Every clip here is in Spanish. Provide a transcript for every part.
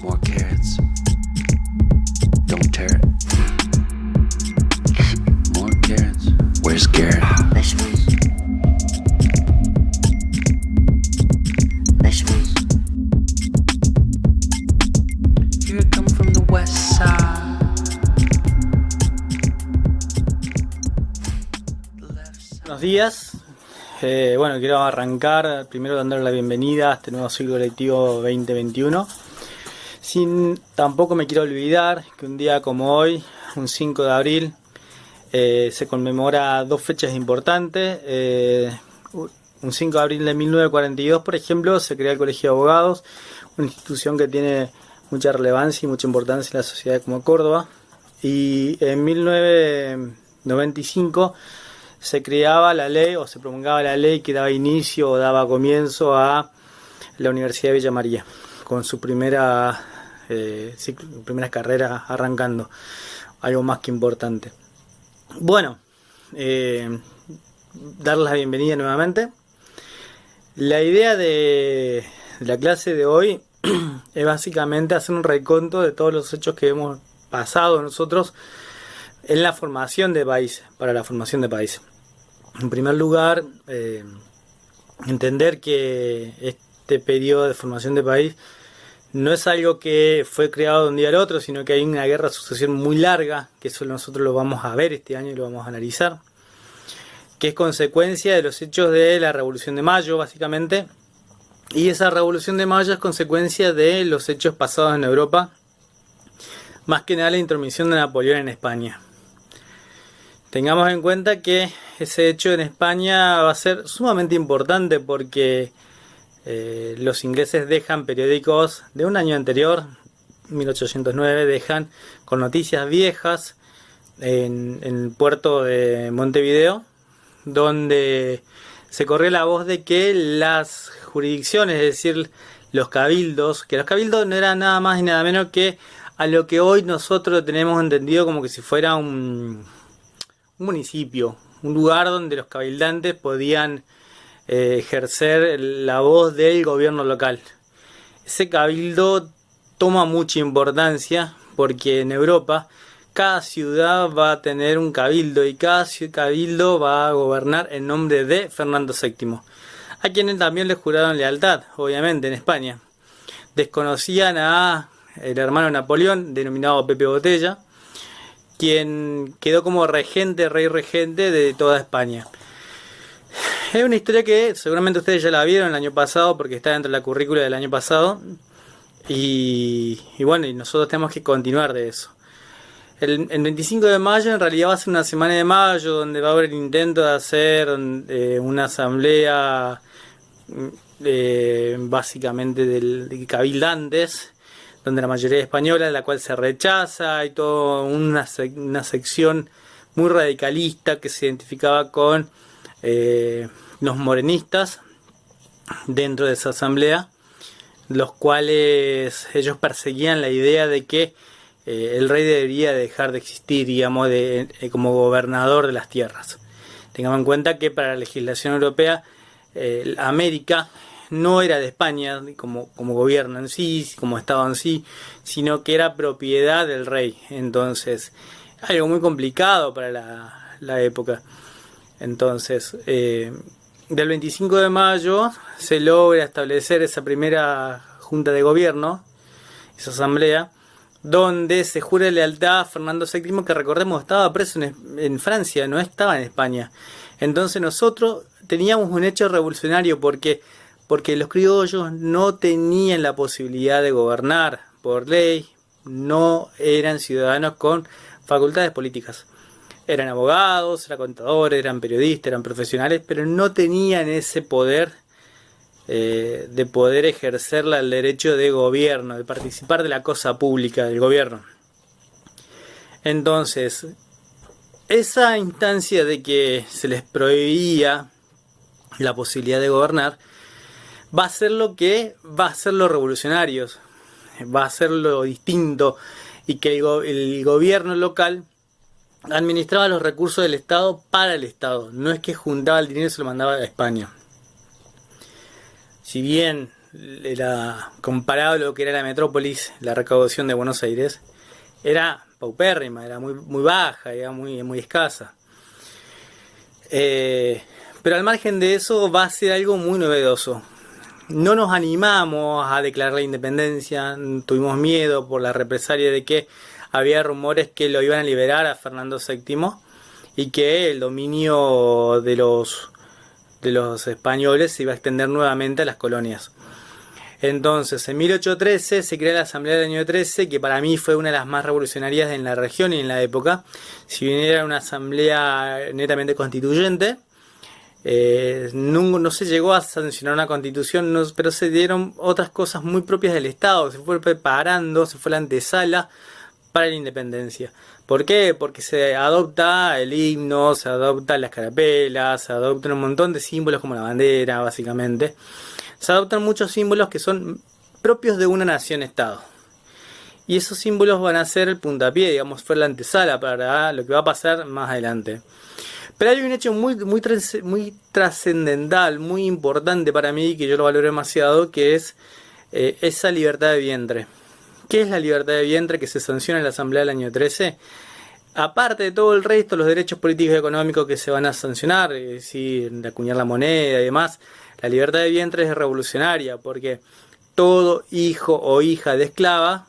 More carrots. Don't tear it. More carrots. Where's Garrett? Vegetables. Vegetables. Here I come from the west side. Buenos días. Bueno, quiero arrancar primero dándole la bienvenida a este nuevo ciclo lectivo 2021. Tampoco me quiero olvidar que un día como hoy, un 5 de abril, se conmemora dos fechas importantes. Un 5 de abril de 1942, por ejemplo, se crea el Colegio de Abogados, una institución que tiene mucha relevancia y mucha importancia en la sociedad como Córdoba. Y en 1995 se creaba la ley o se promulgaba la ley que daba inicio o daba comienzo a la Universidad de Villa María, con su primeras carreras arrancando, algo más que importante. Bueno, darles la bienvenida nuevamente. La idea de la clase de hoy es básicamente hacer un recuento de todos los hechos que hemos pasado nosotros en la formación de países, para la formación de países. En primer lugar, entender que este periodo de formación de país no es algo que fue creado de un día al otro, sino que hay una guerra de sucesión muy larga, que eso nosotros lo vamos a ver este año y lo vamos a analizar, que es consecuencia de los hechos de la Revolución de Mayo, básicamente, y esa Revolución de Mayo es consecuencia de los hechos pasados en Europa, más que nada la intromisión de Napoleón en España. Tengamos en cuenta que ese hecho en España va a ser sumamente importante porque los ingleses dejan periódicos de un año anterior, 1809, dejan con noticias viejas en el puerto de Montevideo, donde se corrió la voz de que las jurisdicciones, es decir, los cabildos, que los cabildos no eran nada más y nada menos que a lo que hoy nosotros tenemos entendido como que si fuera un municipio, un lugar donde los cabildantes podían ejercer la voz del gobierno local. Ese cabildo toma mucha importancia porque en Europa cada ciudad va a tener un cabildo y cada cabildo va a gobernar en nombre de Fernando VII, a quienes también le juraron lealtad, obviamente en España. Desconocían a el hermano de Napoleón, denominado Pepe Botella, quien quedó como regente, rey regente de toda España. Es una historia que seguramente ustedes ya la vieron el año pasado porque está dentro de la currícula del año pasado y bueno, y nosotros tenemos que continuar de eso. El 25 de mayo en realidad va a ser una semana de mayo donde va a haber el intento de hacer una asamblea básicamente de cabildantes, donde la mayoría es española, la cual se rechaza, hay toda una sección muy radicalista que se identificaba con los morenistas dentro de esa asamblea, los cuales ellos perseguían la idea de que el rey debería dejar de existir, digamos, como gobernador de las tierras. Tengamos en cuenta que para la legislación europea América no era de España como gobierno en sí, como estado en sí, sino que era propiedad del rey. Entonces, algo muy complicado para la época. Entonces, del 25 de mayo se logra establecer esa primera junta de gobierno, esa asamblea, donde se jura lealtad a Fernando VII, que recordemos estaba preso en Francia, no estaba en España. Entonces nosotros teníamos un hecho revolucionario porque los criollos no tenían la posibilidad de gobernar por ley, no eran ciudadanos con facultades políticas. Eran abogados, eran contadores, eran periodistas, eran profesionales, pero no tenían ese poder de poder ejercer el derecho de gobierno, de participar de la cosa pública del gobierno. Entonces, esa instancia de que se les prohibía la posibilidad de gobernar va a ser lo que va a ser los revolucionarios, va a ser lo distinto, y que el gobierno local administraba los recursos del Estado para el Estado, no es que juntaba el dinero y se lo mandaba a España. Si bien era comparado a lo que era la metrópolis, la recaudación de Buenos Aires, era paupérrima, era muy baja, era muy escasa. Pero al margen de eso va a ser algo muy novedoso. No nos animamos a declarar la independencia, tuvimos miedo por la represalia de que había rumores que lo iban a liberar a Fernando VII y que el dominio de los españoles se iba a extender nuevamente a las colonias. Entonces, en 1813 se crea la Asamblea del año 13, que para mí fue una de las más revolucionarias en la región y en la época. Si bien era una asamblea netamente constituyente, no se llegó a sancionar una constitución, pero se dieron otras cosas muy propias del Estado. Se fue preparando, se fue la antesala para la independencia. ¿Por qué? Porque se adopta el himno, se adoptan las carapelas, se adoptan un montón de símbolos como la bandera, básicamente. Se adoptan muchos símbolos que son propios de una nación-estado. Y esos símbolos van a ser el puntapié, digamos, fue la antesala para lo que va a pasar más adelante. Pero hay un hecho muy trascendental, muy importante para mí, que yo lo valoro demasiado, que es esa libertad de vientre. ¿Qué es la libertad de vientre que se sanciona en la Asamblea del año 13? Aparte de todo el resto, los derechos políticos y económicos que se van a sancionar, es decir, de acuñar la moneda y demás, la libertad de vientre es revolucionaria porque todo hijo o hija de esclava,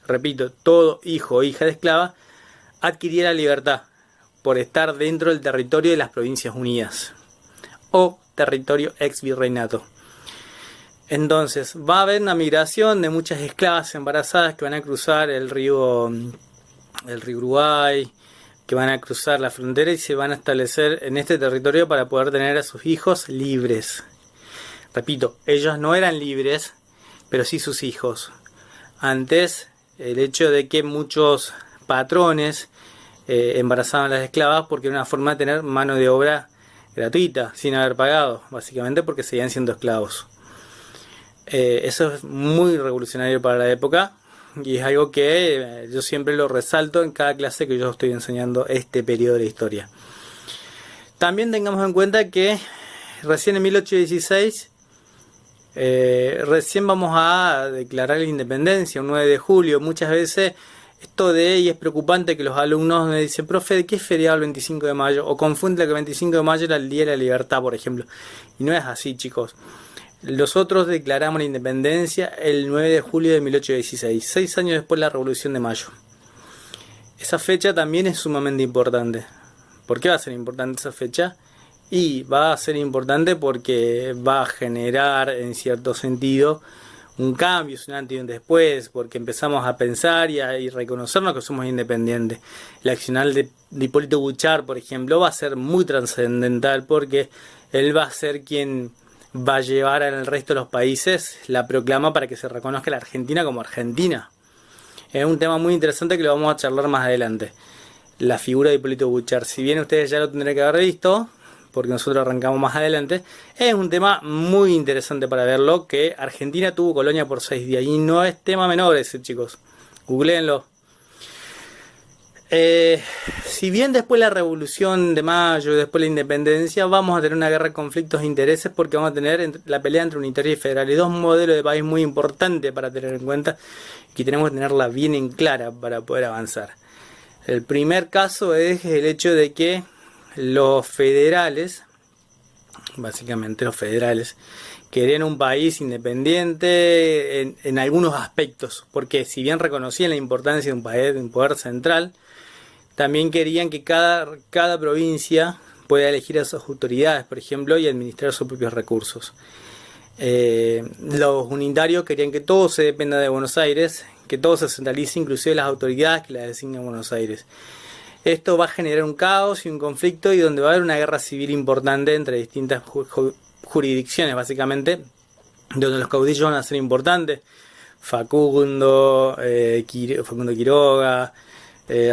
repito, todo hijo o hija de esclava, adquiría la libertad por estar dentro del territorio de las Provincias Unidas o territorio ex virreinato. Entonces va a haber una migración de muchas esclavas embarazadas que van a cruzar el río Uruguay, que van a cruzar la frontera y se van a establecer en este territorio para poder tener a sus hijos libres. Repito, ellos no eran libres, pero sí sus hijos. Antes, el hecho de que muchos patrones embarazaban a las esclavas porque era una forma de tener mano de obra gratuita, sin haber pagado, básicamente porque seguían siendo esclavos. Eso es muy revolucionario para la época y es algo que yo siempre lo resalto en cada clase que yo estoy enseñando este periodo de la historia. También tengamos en cuenta que recién en 1816 recién vamos a declarar la independencia, un 9 de julio. Muchas veces y es preocupante que los alumnos me dicen, profe, ¿de qué es feriado el 25 de mayo? O confunden que el 25 de mayo era el Día de la Libertad, por ejemplo. Y no es así, chicos. Nosotros declaramos la independencia el 9 de julio de 1816, 6 años después de la Revolución de Mayo. Esa fecha también es sumamente importante. ¿Por qué va a ser importante esa fecha? Y va a ser importante porque va a generar, en cierto sentido, un cambio, un antes y un después, porque empezamos a pensar y reconocernos que somos independientes. El accionar de Hipólito Buchar, por ejemplo, va a ser muy trascendental porque él va a ser quien va a llevar al resto de los países la proclama para que se reconozca la Argentina como Argentina. Es un tema muy interesante que lo vamos a charlar más adelante. La figura de Hipólito Buchar, si bien ustedes ya lo tendrán que haber visto, porque nosotros arrancamos más adelante, es un tema muy interesante para verlo, que Argentina tuvo colonia por 6 días, y no es tema menor ese, chicos. Googleenlo. Si bien después la Revolución de Mayo, después la Independencia, vamos a tener una guerra de conflictos e intereses porque vamos a tener la pelea entre unitario y federal, y dos modelos de país muy importantes para tener en cuenta, que tenemos que tenerla bien en clara para poder avanzar. El primer caso es el hecho de que los federales, básicamente los federales, querían un país independiente en algunos aspectos, porque si bien reconocían la importancia de un poder central, también querían que cada provincia pueda elegir a sus autoridades, por ejemplo, y administrar sus propios recursos. Los unitarios querían que todo se dependa de Buenos Aires, que todo se centralice, inclusive las autoridades que las designan Buenos Aires. Esto va a generar un caos y un conflicto, y donde va a haber una guerra civil importante entre distintas jurisdicciones, básicamente, donde los caudillos van a ser importantes. Facundo Quiroga,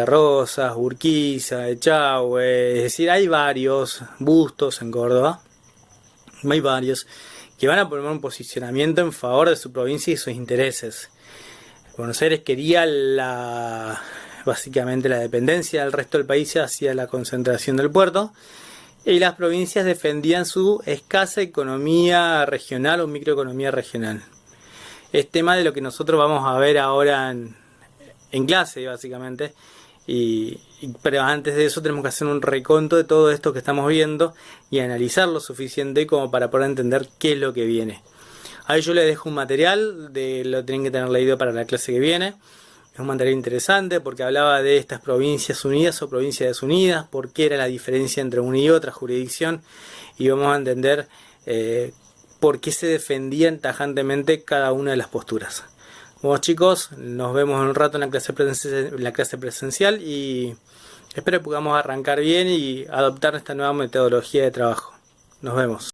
Rosas, Urquiza, Echagüe, es decir, hay varios Bustos en Córdoba, hay varios que van a poner un posicionamiento en favor de su provincia y sus intereses. Buenos Aires quería básicamente la dependencia del resto del país hacia la concentración del puerto, Y las provincias defendían su escasa economía regional o microeconomía regional. Es tema de lo que nosotros vamos a ver ahora en clase, básicamente. Pero antes de eso tenemos que hacer un reconto de todo esto que estamos viendo y analizar lo suficiente como para poder entender qué es lo que viene. Ahí yo les dejo un material, lo tienen que tener leído para la clase que viene. Es un material interesante porque hablaba de estas provincias unidas o provincias desunidas, por qué era la diferencia entre una y otra jurisdicción, y vamos a entender por qué se defendían tajantemente cada una de las posturas. Bueno, chicos, nos vemos en un rato en la clase presencial y espero que podamos arrancar bien y adoptar esta nueva metodología de trabajo. Nos vemos.